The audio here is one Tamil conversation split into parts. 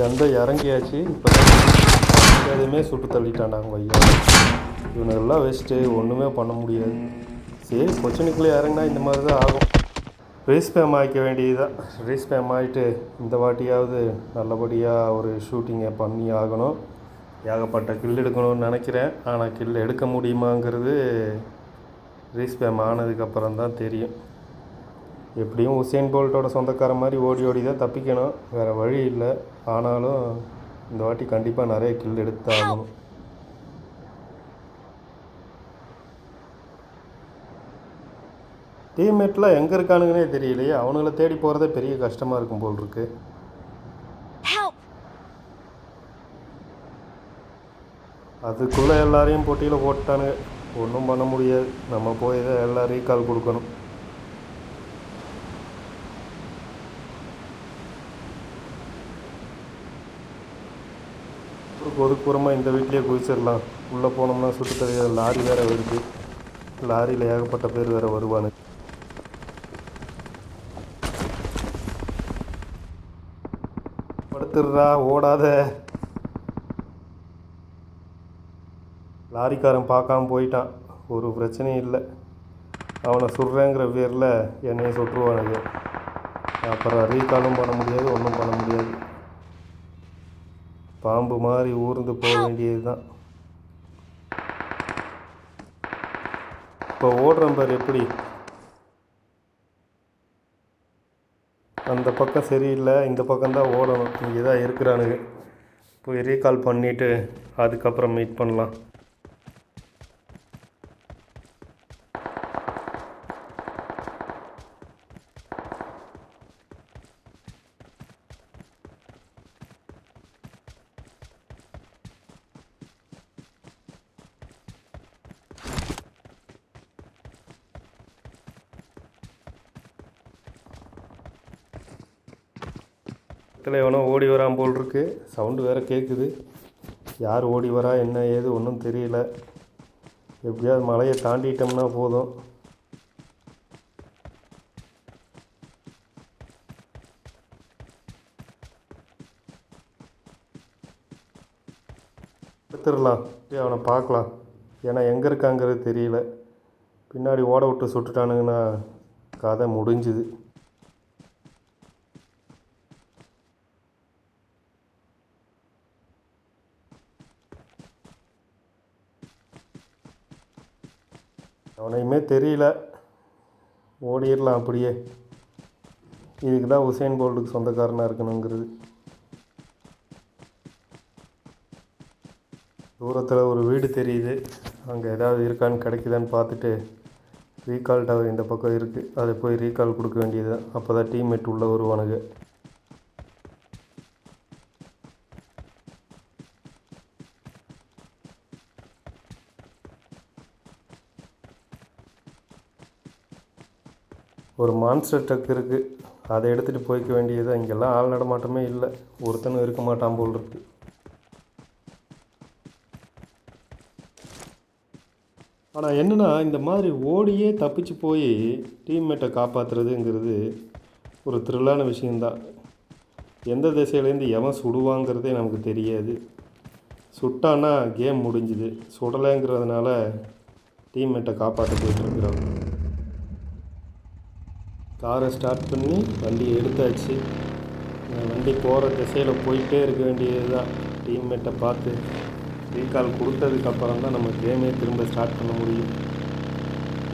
எந்த இறங்கியாச்சு. இப்போ எதுவுமே சுட்டு தள்ளிட்டாண்டாங்க ஐயா. இவனுங்கெல்லாம் வச்சுட்டு ஒன்றுமே பண்ண முடியாது. சரி, கொச்சினுக்குள்ளே இறங்கினா இந்த மாதிரி தான் ஆகும். ரீஸ்பேம் ஆகிக்க வேண்டியதுதான். ரீஸ்பேம் ஆகிட்டு இந்த வாட்டியாவது நல்லபடியாக ஒரு ஷூட்டிங்கை பண்ணி ஆகணும். ஏகப்பட்ட கில் எடுக்கணும்னு நினைக்கிறேன். ஆனால் கில் எடுக்க முடியுமாங்கிறது ரீஸ்பேம் ஆனதுக்கப்புறம் தான் தெரியும். எப்படியும் உசேன் போல்ட்டோட சொந்தக்கார மாதிரி ஓடி தான் தப்பிக்கணும், வேறு வழி இல்லை. ஆனாலும் இந்த வாட்டி கண்டிப்பாக நிறைய கில் எடுத்து ஆகணும். டீம்மேட்லாம் எங்கே இருக்கானுங்கன்னே தெரியலையே. அவனுங்களை தேடி போகிறதே பெரிய கஷ்டமாக இருக்கும் போல் இருக்கு. அதுக்குள்ளே எல்லாரையும் போட்டியில் போட்டானுங்க. ஒன்றும் பண்ண முடியாது. நம்ம போய் தான் எல்லாம் ரீகால் கொடுக்கணும். ஒதுக்குப்புறமாக இந்த வீட்லேயே குதிச்சிடலாம். உள்ளே போனோம்னா சுட்டு தெரியாது. லாரி வேறு வருது. லாரியில் ஏகப்பட்ட பேர் வேறு வருவானு. படுத்துடுறா, ஓடாத. லாரிக்காரன் பார்க்காம போயிட்டான். ஒரு பிரச்சனையும் இல்லை. அவனை சுடுறேங்கிற பேரில் என்னையை சுட்டுருவானுங்க. அப்புறம் ரீகாலும் பண்ண முடியாது, ஒன்றும் பண்ண முடியாது. பாம்பு மாதிரி ஊர்ந்து போக வேண்டியது தான். இப்போ ஓடுறேன் பாரு எப்படி. அந்த பக்கம் சரியில்லை, இந்த பக்கம்தான் ஓடணும். இங்கே தான் இருக்கிறானுங்க. போய் ரீகால் பண்ணிவிட்டு அதுக்கப்புறம் மீட் பண்ணலாம். எவனோ ஓடி வரான் போல் இருக்கு. சவுண்டு வேறு கேட்குது. யார் ஓடி வரா என்ன ஏது ஒன்றும் தெரியல. எப்படியாவது மலையை தாண்டிட்டோம்னா போதும். எடுத்துடலாம், அவனை பார்க்கலாம். ஏன்னா எங்கே இருக்காங்கிறது தெரியல. பின்னாடி ஓட விட்டு சுட்டுட்டானுங்கன்னா கதை முடிஞ்சுது. அவனையுமே தெரியல. ஓடிடலாம் அப்படியே. இதுக்கு தான் உசேன் போல்ட்டுக்கு சொந்தக்காரனாக இருக்கணுங்கிறது. தூரத்தில் ஒரு வீடு தெரியுது. அங்கே ஏதாவது இருக்கான்னு கிடைக்குதான்னு பார்த்துட்டு ரீகால் டவர் இந்த பக்கம் இருக்குது. அதை போய் ரீகால் கொடுக்க வேண்டியது தான். அப்போ தான் டீம்மேட் உள்ளே வருவானுங்க. ஒரு மான்ஸ்டர் ட்ரக் இருக்குது. அதை எடுத்துகிட்டு போய்க்க வேண்டியது. இங்கெல்லாம் ஆள் நடமாட்டமே இல்லை. ஒருத்தனும் இருக்க மாட்டான் போல் இருக்குது. ஆனால் என்னென்னா, இந்த மாதிரி ஓடியே தப்பிச்சு போய் டீம்மேட்டை காப்பாற்றுறதுங்கிறது ஒரு த்ரில்லான விஷயந்தான். எந்த திசையிலேருந்து எவன் சுடுவாங்கிறதே நமக்கு தெரியாது. சுட்டான்னா கேம் முடிஞ்சுது. சுடலைங்கிறதுனால டீம்மேட்டை காப்பாற்ற போயிட்டுருக்குறோம். காரை ஸ்டார்ட் பண்ணி வண்டியை எடுத்தாச்சு. வண்டி போகிற திசையில் போயிட்டே இருக்க வேண்டியது தான். டீம்மேட்டை பார்த்து ரீகால் கொடுத்ததுக்கப்புறம் தான் நம்ம கேமே திரும்ப ஸ்டார்ட் பண்ண முடியும்.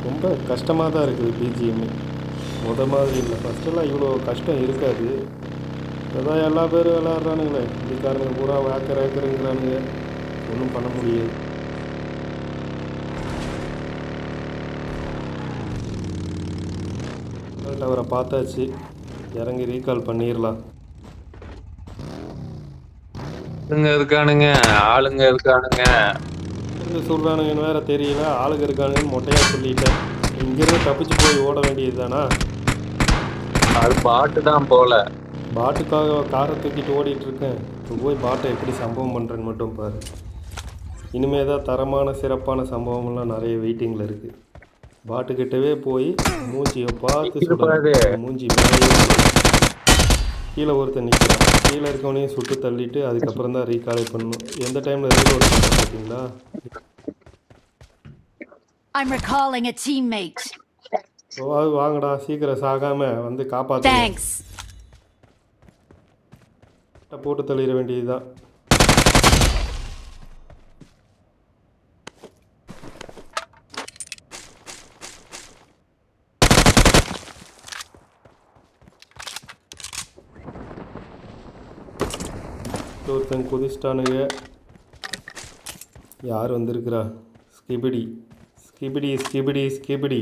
ரொம்ப கஷ்டமாக தான் இருக்குது பிஜிஎம்மு. மாதிரி இல்லை. ஃபஸ்ட்டெல்லாம் இவ்வளோ கஷ்டம் இருக்காது. அதான் எல்லா பேரும் விளாட்றானுங்களே. இந்திக்காரங்க பூரா வேக்கருங்கிறானுங்க. ஒன்றும் பண்ண முடியாது. அவரை பார்த்தாச்சு. இறங்கி ரீகால் பண்ணிடலாம். இருக்கானுங்க, ஆளுங்க இருக்கானுங்க. சொல்கிறானுங்கன்னு வேறு தெரியல. ஆளுங்க இருக்கானுங்கன்னு மொட்டையாக சொல்லிட்டேன். இங்கேருந்து தப்பிச்சு போய் ஓட வேண்டியது தானா? அது பாட்டு தான் போல. பாட்டுக்காக காரை தூக்கிட்டு ஓடிட்டுருக்கேன். இப்போ போய் பாட்டை எப்படி சம்பவம் பண்ணுறேன்னு மட்டும் பாரு. இனிமேல் தான் தரமான சிறப்பான சம்பவம்லாம் நிறைய வெயிட்டிங்கில் இருக்குது. பாட்டுக்கிட்டவே போய் மூஞ்சியை பார்த்து சொல்கிறாரு. மூஞ்சி மேலே கீழே ஒருத்தர் நிற்கிறான். கீழே இருக்கவனையும் சுட்டு தள்ளிட்டு அதுக்கப்புறம் தான் ரீகாலை பண்ணணும். எந்த டைமில் ரீலோட் பண்ண பார்த்தீங்களா? I'm recalling a teammate. வாங்கடா, சீக்கிரம் சாகாமல் வந்து காப்பாற்று. Thanks. போட்டு தள்ளிட வேண்டியதுதான். ஒருத்தன் குதிச்சிட்டானுங்க. யார் வந்திருக்கிறா? ஸ்கிபிடி ஸ்கிபிடி ஸ்கிபிடி ஸ்கிபிடி.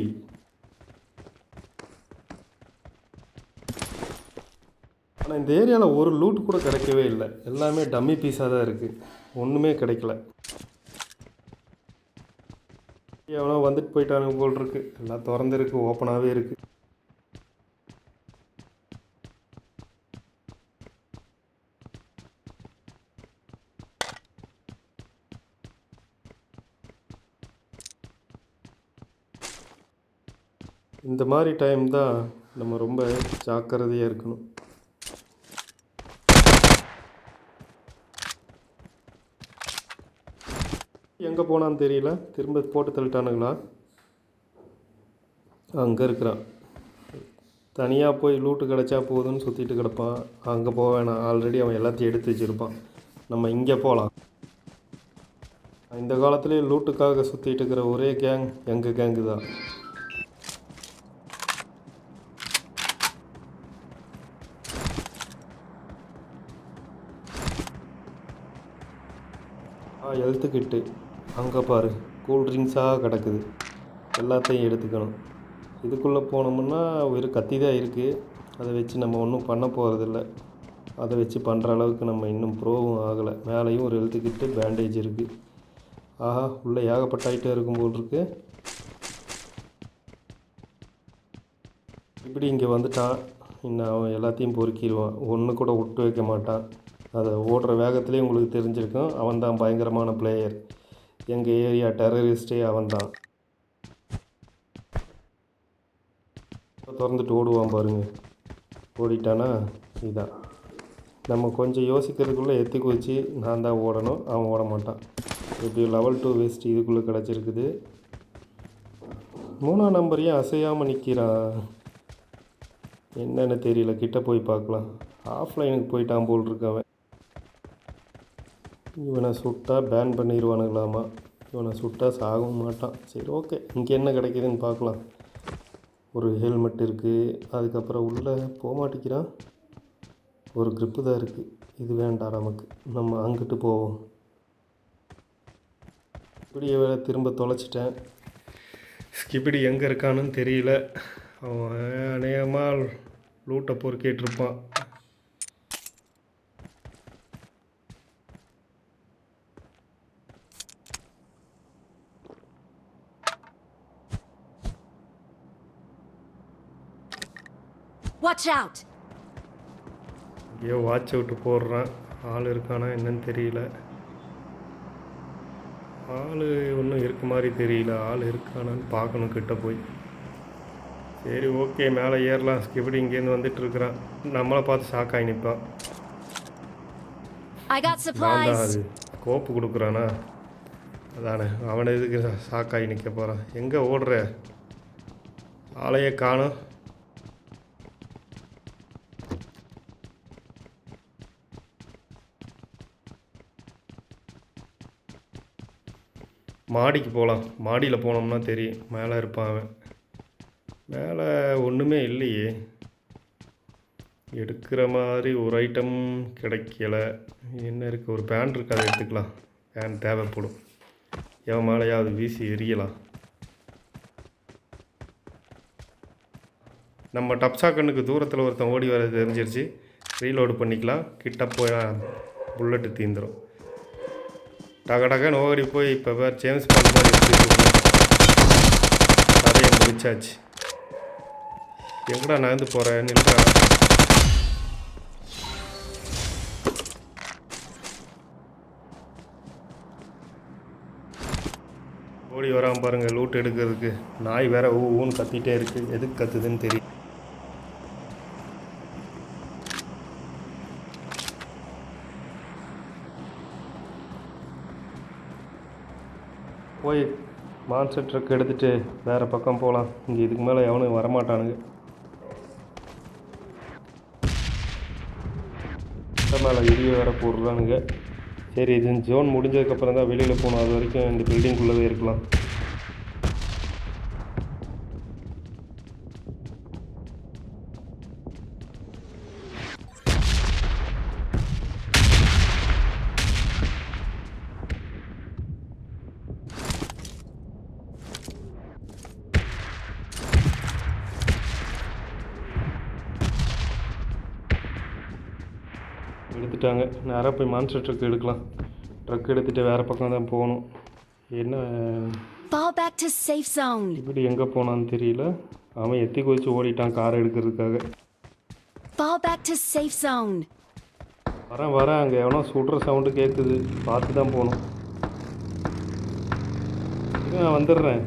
ஆனால் இந்த ஏரியாவில் ஒரு லூட் கூட கிடைக்கவே இல்லை. எல்லாமே டம்மி பீஸாக தான் இருக்குது. ஒன்றுமே கிடைக்கல. எவனோ வந்துட்டு போயிட்டானுங்க போல் இருக்குது. எல்லாம் திறந்துருக்கு, ஓப்பனாகவே இருக்குது. இந்த மாதிரி டைம் தான் நம்ம ரொம்ப ஜாக்கிரதையாக இருக்கணும். எங்கே போனான்னு தெரியல. திரும்ப போட்டு தள்ளிட்டானுங்களா? அங்கே இருக்கிறான். தனியாக போய் லூட்டு கிடச்சா போதுன்னு சுற்றிட்டு கிடப்பான். அங்கே போக வேணாம், ஆல்ரெடி அவன் எல்லாத்தையும் எடுத்து வச்சுருப்பான். நம்ம இங்கே போகலாம். இந்த காலத்துலேயே லூட்டுக்காக சுற்றிட்டு இருக்கிற ஒரே கேங் எங்கள் கேங்கு தான். ஹெல்த்து கிட்டு அங்கே பாரு, கூல்ட்ரிங்க்ஸாக கிடக்குது. எல்லாத்தையும் எடுத்துக்கணும். இதுக்குள்ளே போனோம்னா ஒரு கத்தி தான் இருக்குது. அதை வச்சு நம்ம ஒன்றும் பண்ண போகிறதில்ல. அதை வச்சு பண்ணுற அளவுக்கு நம்ம இன்னும் ப்ரோவும் ஆகலை. மேலேயும் ஒரு ஹெல்த்து கிட்டு, பேண்டேஜ் இருக்குது. ஆஹா, உள்ளே ஏகப்பட்ட ஐட்டம் இருக்கும் போல் இருக்குது. இப்படி இங்கே வந்துட்டான். இன்னும் அவன் எல்லாத்தையும் பொறுக்கிடுவான். ஒன்று கூட விட்டு வைக்க மாட்டான். அதை ஓடுற வேகத்துலேயே உங்களுக்கு தெரிஞ்சிருக்கும். அவன் தான் பயங்கரமான பிளேயர். எங்கள் ஏரியா டெரரிஸ்டே அவன் தான். திறந்துட்டு ஓடுவான் பாருங்கள். ஓடிட்டானா? இதுதான். நம்ம கொஞ்சம் யோசிக்கிறதுக்குள்ளே எத்தி குதிச்சு நான் தான் ஓடணும். அவன் ஓட மாட்டான். இப்படி லெவல் 2 வேஸ்ட் இதுக்குள்ளே கிடச்சிருக்குது. 3ஆம் நம்பரையும் அசையாமல் நிற்கிறான். என்னென்னு தெரியல. கிட்ட போய் பார்க்கலாம். ஆஃப்லைனுக்கு போயிட்டான் போல் இருக்கவன். இவனை சுட்டா பேன் பண்ணிடுவானுங்களாமா. இவனை சுட்டா சாகவும் மாட்டான். சரி, ஓகே. இங்கே என்ன கிடைக்கிதுன்னு பார்க்கலாம். ஒரு ஹெல்மெட் இருக்குது. அதுக்கப்புறம் உள்ளே போக மாட்டேங்கிறான். ஒரு க்ரிப்பு தான் இருக்குது. இது வேண்டாம் நமக்கு. நம்ம அங்கிட்டு போவோம். இப்படியே வேலை திரும்ப தொலைச்சிட்டேன். ஸ்கிபிடி எங்கே இருக்கானுன்னு தெரியல. அவன் அநேகமாக லூட்டை பொறுக்கிட்டு இருப்பான். Watch out! ஐயோ, வாட்ச் அவுட்டு போடுறான். ஆள் இருக்கானா என்னன்னு தெரியல. ஆள் ஒன்றும் இருக்க மாதிரி தெரியல. ஆள் இருக்கானான்னு பார்க்கணும் கிட்ட போய். சரி, ஓகே, மேலே ஏறலாம். ஸ்கிபிடி இங்கேருந்து வந்துட்டு இருக்கிறான். நம்மளை பார்த்து ஷாக்காகி நிற்பான். நான் தான் அது கோப்பு கொடுக்குறானா? அதானே, அவனை எதுக்கு ஷாக்காகி நிற்க போகிறான்? எங்கே ஓடுற? ஆளையே காணும். மாடிக்கு போகலாம். மாடியில் போனோம்னா தெரியும். மேலே இருப்பான் அவன். மேலே ஒன்றுமே இல்லையே. எடுக்கிற மாதிரி ஒரு ஐட்டம் கிடைக்கல. என்ன இருக்குது? ஒரு பேன் இருக்குது, அதை எடுத்துக்கலாம். பேன் தேவைப்படும். எவன் மேலேயாவது வீசி எரியலாம். நம்ம டப்ஸா கண்ணுக்கு தூரத்தில் ஒருத்தன் ஓடி வர தெரிஞ்சிருச்சு. ரீலோடு பண்ணிக்கலாம். கிட்ட போய் புல்லட்டு தீந்துடும். டகடகன்னு ஓடி போய் இப்போ வேறு ஜேம்ஸ் பாண்ட் மாதிரி கதையை முடிச்சாச்சு. எங்கடா நகர்ந்து போகிறேன்னு இருக்கா? ஓடி வராமல் பாருங்கள் லூட் எடுக்கிறதுக்கு. நாய் வேற ஊன்னு கத்திகிட்டே இருக்குது. எதுக்கு கத்துதுன்னு தெரியும். போய் மான்ஸ்டர் ட்ரக் எடுத்துகிட்டு வேறு பக்கம் போகலாம். இங்கே இதுக்கு மேலே எவனும் வரமாட்டானுங்க. மேலே இடிய வேறு போடுறானுங்க. சரி, இது ஜோன் முடிஞ்சதுக்கப்புறம் தான் வெளியில் போகணும். அது வரைக்கும் இந்த பில்டிங்குள்ளே இருக்கலாம். எடுத்துட்டாங்க. நேராக போய் மான்ஸ்டர் ட்ரக் எடுக்கலாம். ட்ரக் எடுத்துகிட்டு வேறு பக்கம் தான் போகணும். என்ன Fall back to safe zone. இப்படி எங்கே போனான்னு தெரியல. அவன் எத்தி குதிச்சு ஓடிட்டான் கார் எடுக்கிறதுக்காக. Fall back to safe zone. வரேன் அங்கே எவனோ சுடுற சவுண்டு கேட்குது. பார்த்து தான் போகணும். நான் வந்துடுறேன்.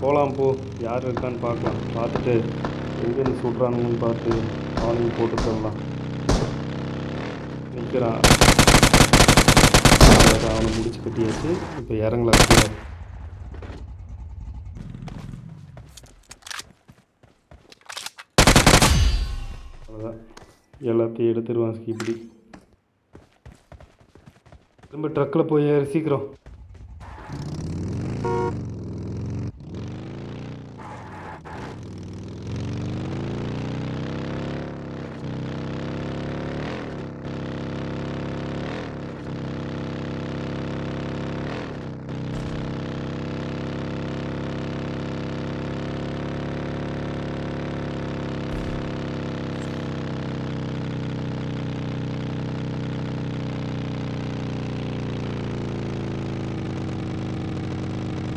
போகலாம், போ. யார் இருக்கான்னு பார்க்கலாம். பார்த்துட்டு எங்கேருந்து சுடுறானுங்கன்னு பார்த்து அவனுக்கு போட்டு தரலாம். நிற்கிறான். அவனை முடிச்சு கட்டியாச்சு. இப்போ இறங்கலாம். அவ்வளோதான், எல்லாத்தையும் எடுத்துருவான் ஸ்கிப்படி. திரும்ப ட்ரக்கில் போய் சீக்கிரம்.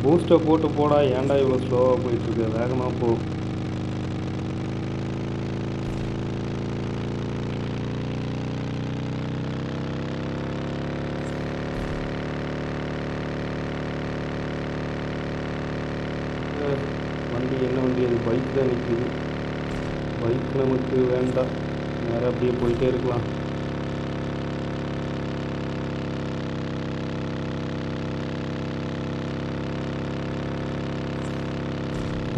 பூஸ்ட்டை போட்டு போடா. ஏன்டா இவ்வளோ ஸ்லோவாக போயிட்டுருக்கு? வேகமாக போ. வண்டி என்ன வண்டி அது? பைக் தான் நிற்கிது. பைக் நமக்கு வேண்டாம். நேராக அப்படியே போயிட்டே இருக்கலாம்.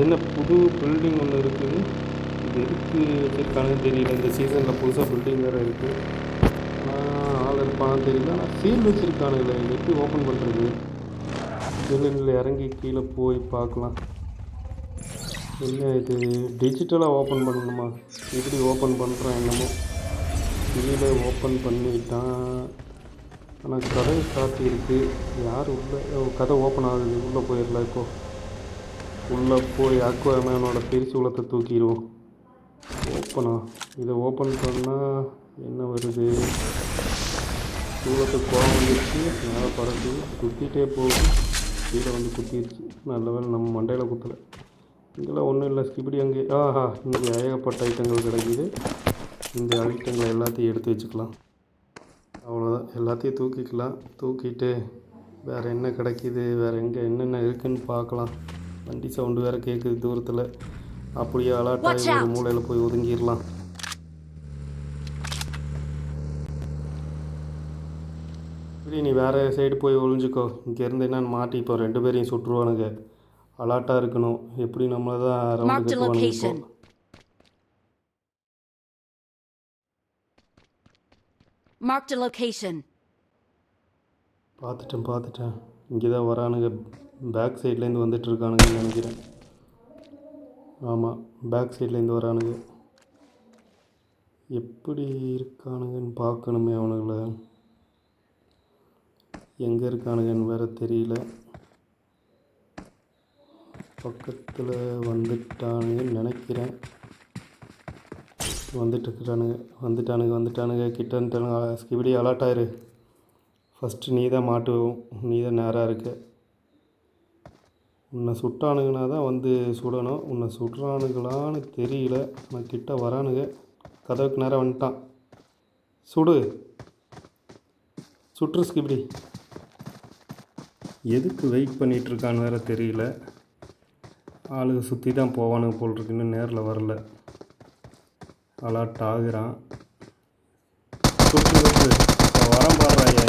என்ன புது பில்டிங் ஒன்று இருக்குது. இது எதுக்கு வச்சுருக்கானுன்னு தெரியல. இந்த சீசனில் புதுசாக பில்டிங் வேறு இருக்குது. ஆனால் ஆள் இருப்பான்னு தெரியல. ஆனால் சீல் வச்சுருக்கானுங்களே. எப்படி ஓப்பன் பண்ணுறது? பில்டிங்கில் இறங்கி கீழே போய் பார்க்கலாம். என்ன இது? டிஜிட்டலாக ஓப்பன் பண்ணணுமா? எப்படி ஓப்பன் பண்ணுறோம் என்னமோ. கீழே ஓப்பன் பண்ணிட்டான். ஆனால் கதை சாத்தி இருக்குது. யார் உள்ளே? கதை ஓப்பன் ஆகுது. உள்ளே போயிடலாம். இப்போது உள்ளே போய் அக்வாமேனோட பிரிச்சுலத்தை தூக்கிடுவோம். ஓப்பனா? இதை ஓப்பன் பண்ணால் என்ன வருது? சூளத்துக்கு கோவம் வந்துடுச்சு. மேலே பறந்து குத்திட்டே போகுது. கீழே வந்து குத்திடுச்சு. நல்ல வேலை நம்ம மண்டையில் குத்தலை. இங்கெல்லாம் ஒன்றும் இல்லை. ஸ்கிப்படி அங்கே இங்கே ஏகப்பட்ட ஐட்டங்கள் கிடைக்கிது. இந்த ஐட்டங்களை எல்லாத்தையும் எடுத்து வச்சுக்கலாம். அவ்வளோதான், எல்லாத்தையும் தூக்கிக்கலாம். தூக்கிட்டு வேறு என்ன கிடைக்கிது, வேறு எங்கே என்னென்ன இருக்குதுன்னு பார்க்கலாம். வண்டி சவுண்டு வேறு கேட்குது தூரத்தில். அப்படியே அலாட்டாகி ஒரு மூலையில் போய் ஒதுங்கிடலாம். சரி, நீ வேறு சைடு போய் ஒழிஞ்சிக்கோ. இங்கேருந்து என்னன்னு மாட்டி இப்போ 2 பேரையும் சுட்டுருவானுங்க. அலாட்டாக இருக்கணும். எப்படி நம்மளை தான் ரவுண்டு கட்டுவானுங்க. Marked a location. பார்த்துட்டேன். இங்கே தான் வரானுங்க. பேக் சைட்லேருந்து வந்துட்டு இருக்கானுங்கன்னு நினைக்கிறேன். ஆமாம், பேக் சைட்லேருந்து வரானுங்க. எப்படி இருக்கானுங்கன்னு பார்க்கணுமே. அவனுங்களை எங்கே இருக்கானுங்கன்னு வேறு தெரியல. பக்கத்தில் வந்துட்டானுங்கன்னு நினைக்கிறேன். வந்துட்டானுங்க கிட்டன்ட்டானுங்க. ஸ்கிப்படி அலாட்டாயிரு. ஃபஸ்ட்டு நீ தான் மாட்டுவோம். நீ தான் நேராக இருக்க. உன்னை சுட்டானுங்கன்னா தான் வந்து சுடணும். உன்னை சுடுறானுங்களான்னு தெரியல. நான் கிட்ட வரானுங்க. கதவுக்கு நேராக வந்துட்டான். சுட்டுரு ஸ்கிப்படி. எதுக்கு வெயிட் பண்ணிகிட்ருக்கான்னு வேறு தெரியல. ஆளுங்க சுற்றி தான் போவானுங்க போல் இருக்கு. இன்னும் நேரில் வரல. அலாட் ஆகுறான். சுட்டு வரம் பாடுறாயா.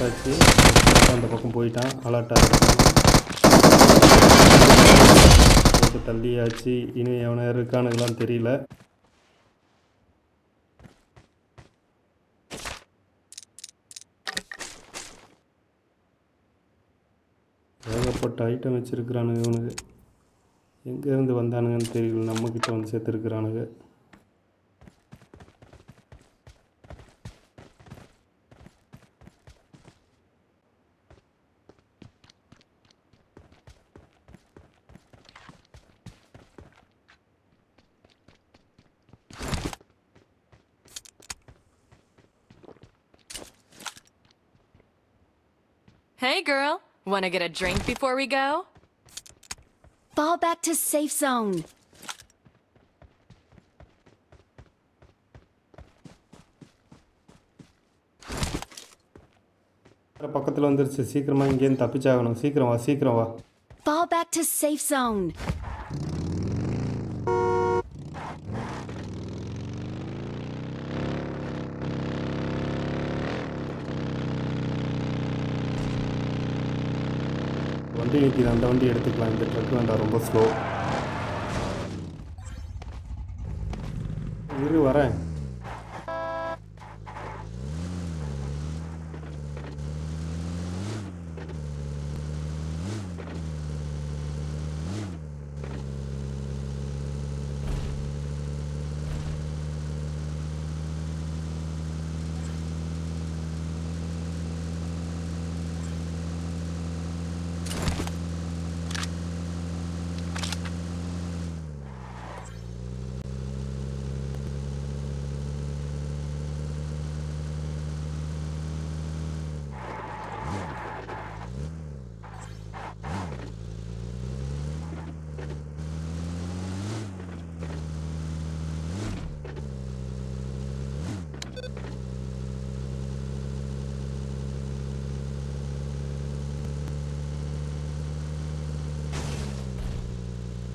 பார்த்தாச்சு. அந்த பக்கம் போயிட்டான். அலர்ட்டாக போட்டு தள்ளியாச்சு. இனி எவனை இருக்கானுங்களான்னு தெரியல. ஏகப்பட்ட ஐட்டம் வச்சுருக்கிறானுங்க இவனுக்கு. எங்கேருந்து வந்தானுங்கன்னு தெரியல. நம்மக்கிட்ட வந்து சேர்த்துருக்குறானுங்க. Hey girl, wanna get a drink before we go? Fall back to safe zone. பக்கத்தில் வந்துருச்சு. சீக்கிரமாக இங்கேருந்து தப்பிச்சாகணும். சீக்கிரம் வா, சீக்கிரம் வா. Fall back to safe zone. வண்டி நிற்கிது. அந்த வண்டி எடுத்துக்கலாம். இந்த ட்ரக் வேண்டாம், ரொம்ப ஸ்லோ. இரு வரேன்.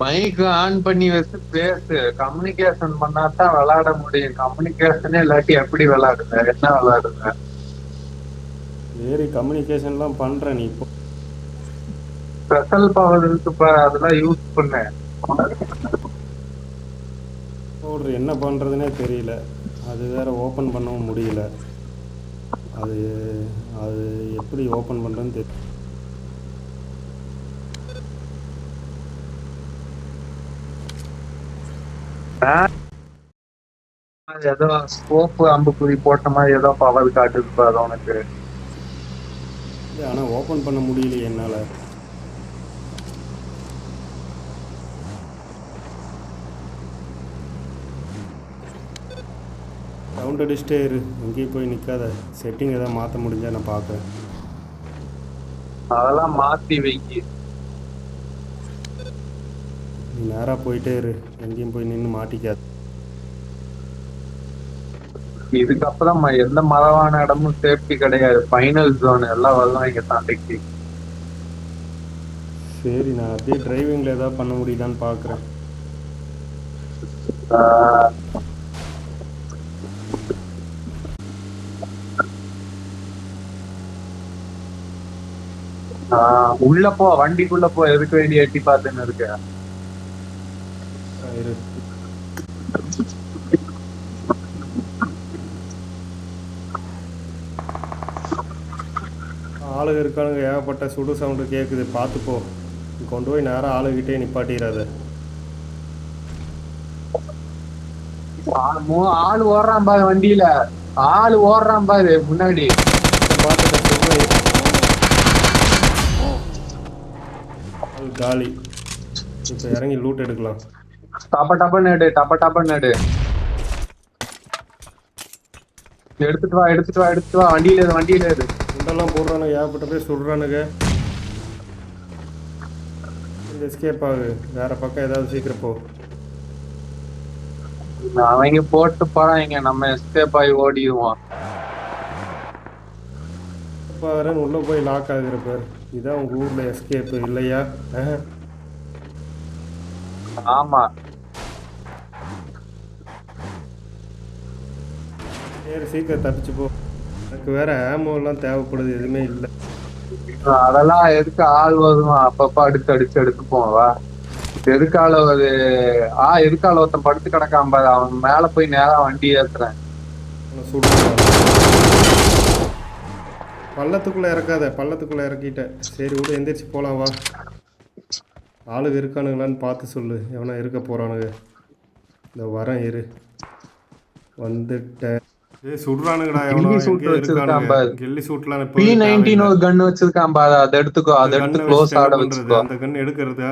மைக் ஆன் பண்ணி வச்சு பேசு. கம்யூனிகேஷன் பண்ணாதான் விளையாட முடியும். கம்யூனிகேஷனே இல்லாட்டி எப்படி விளையாடுங்க? என்ன விளையாடுங்க? சரி, கம்யூனிகேஷன்லாம் பண்ணுறேன். நீ இப்போ ஸ்பெஷல் பவர் இருக்கு பாரு, அதெல்லாம் யூஸ் பண்ணு. போடுற என்ன பண்ணுறதுனே தெரியல. அது வேறு ஓப்பன் பண்ணவும் முடியல. அது அது எப்படி ஓப்பன் பண்ணுறதுன்னு தெரியல. ஏதோ ஸ்கோப்பு அம்புக்குறி போட்ட மாதிரி ஏதோ பவர் காட்டுது பாரு உனக்கு. ஆனால் ஓப்பன் பண்ண முடியல என்னால். சவுண்ட் அடிச்சுட்டே இரு, எங்கேயும் போய் நிற்காத. செட்டிங் எதாவது மாற்ற முடிஞ்சா நான் பார்க்குறேன். அதெல்லாம் மாத்தி வைக்கி. நீ நேராக போயிட்டே இரு, எங்கேயும் போய் நின்று மாட்டிக்காது. இதுக்கப்புறம் எந்த மரவான இடமும் சேஃப்டி கிடையாது. ஃபைனல் ஜோன் எல்லாம் வரலாம் இங்க தாண்டிக்கு. சரி, நான் அப்படியே டிரைவிங்கில் ஏதாவது பண்ண முடியுதான்னு பார்க்குறேன். உள்ள போ, வண்டிக்குள்ள போ. எதுக்கு வேண்டிய எட்டி பார்த்துன்னு இருக்க? இரு. ஆளுங்க இருக்கானுங்க, ஏகப்பட்ட சுடு சவுண்டு கேட்குது. பார்த்துப்போ, கொண்டு போய் நேரம் ஆளுகிட்டே நிப்பாட்டிடாத. ஆள் ஓடுறான் பாரு வண்டியில. ஆள் ஓடுறான் பாரு முன்னாடி. காலி. இப்போ இறங்கி லூட் எடுக்கலாம். டப்ப டப்பன்னு எடு, டப்ப டப்பன்னு எடு. எடுத்துட்டு வா, எடுத்துட்டு வா, எடுத்துட்டு வா. வண்டியில ஏது, வண்டியில ஏது. குண்டெல்லாம் போடுறானுங்க, ஏகப்பட்ட பேர் சுடுறானுங்க. எஸ்கேப் ஆகு, வேற பக்கம் ஏதாவது சீக்கிரம் போ. அவங்க போட்டு போறாங்க, நம்ம எஸ்கேப் ஆகி ஓடிடுவோம். வரேன்னு உள்ள போய் லாக் ஆகுற பேர் இதான் உங்க ஊர்ல எஸ்கேப் இல்லையா? ஆமா, சரி, சீக்கிரம் தப்பிச்சு போ. எனக்கு வேறு ஆமோலாம் தேவைப்படுது, எதுவுமே இல்லை. அதெல்லாம் எதுக்கு ஆள் வருவான் அப்பப்ப அடிச்சு போவா. எதுக்கால ஒரு எதுக்கால ஒருத்தன் படுத்து கிடக்காம பாரு, அவன் மேல போய் நேரா வண்டி ஏத்துறேன். பள்ளத்துக்குள்ளே இறக்காத, பள்ளத்துக்குள்ளே இறக்கிட்டேன். சரி விடு, எந்திரிச்சு போகலாம் வா. ஆளுங்க இருக்கானுங்களான்னு பார்த்து சொல்லு, எவனா இருக்க போகிறானுங்க. இந்த வரேன் இரு, வந்துட்டேன். சுடுறானுங்கடா எவனோ. கில்லி சூட்லாம் P19 ஒரு கன் வச்சிருக்கான் பாரு, அதை எடுத்துக்கோ. அதை எடுத்து க்ளோஸ் ஆட வச்சுக்கோ. அந்த கன் எடுக்கிறதா?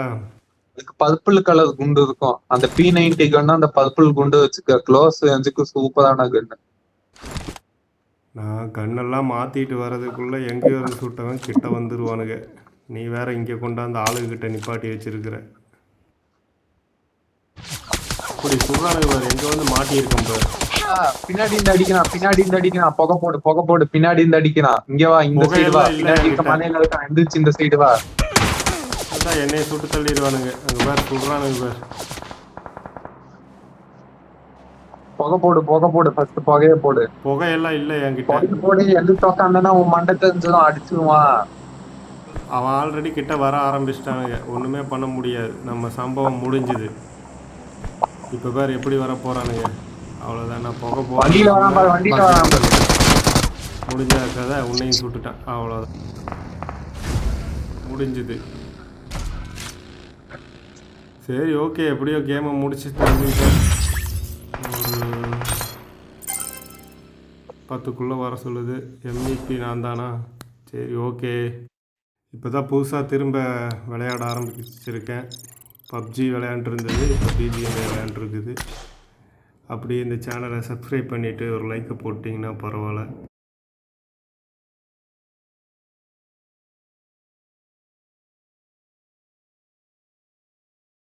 அதுக்கு பர்பிள் கலர் குண்டு இருக்கும். அந்த P90 கன்னு அந்த பர்பிள் குண்டு வச்சுக்க. க்ளோஸ் ரேஞ்சுக்கு சூப்பரான கன்னு. நான் கண்ணெல்லாம் மாற்றிட்டு வர்றதுக்குள்ளே எங்கேயோ இருந்து சுட்டவன் கிட்ட வந்துடுவானுங்க. நீ வேற இங்கே கொண்டாந்து ஆளுகிட்ட நிப்பாட்டி வச்சிருக்கிற. அப்படி சுடுறானுங்க பாரு, எங்கே வந்து மாட்டியிருக்கோம் பாரு. பின்னாடி இருந்து அடிக்கிறான். புகை போடு. பின்னாடி இருந்து அடிக்கிறான். இங்க வா, இந்த சைடு வா. பின்னாடி இருக்க மலையில இருக்கான், எந்திரிச்சு இந்த சைடு வா. அதான் என்னைய சுட்டு தள்ளிடுவானுங்க. அங்கே பாரு சுடுறானுங்க பாரு. புகை போடு ஃபர்ஸ்ட். புகையே போடு. புகையெல்லாம் இல்லை என்கிட்ட. போடு. எந்த தோக்காண்டனா உன் மண்டை தெரிஞ்சதும் அடிச்சிருவான். அவன் ஆல்ரெடி கிட்ட வர ஆரம்பிச்சிட்டானுங்க. ஒன்றுமே பண்ண முடியாது. நம்ம சம்பவம் முடிஞ்சுது. இப்போ பாரு எப்படி வர போகிறானுங்க. அவ்வளோதான். நான் புகை முடிஞ்ச கதை. உன்னையும் சுட்டுட்டான். அவ்வளோதான், முடிஞ்சுது. சரி ஓகே, எப்படியோ கேமை முடிச்சு தெரிஞ்சுக்கிட்டேன். ஒரு 10க்குள்ளே வர சொல்லுது. MVP நான் தானா? சரி ஓகே. இப்போ தான் புதுசாக திரும்ப விளையாட ஆரம்பிச்சிருக்கேன். பப்ஜி விளையாண்டுருந்தது, இப்போ BGM விளையாண்டுருக்குது. அப்படியே இந்த சேனலை சப்ஸ்கிரைப் பண்ணிவிட்டு ஒரு லைக்கை போட்டிங்கன்னா பரவாயில்ல.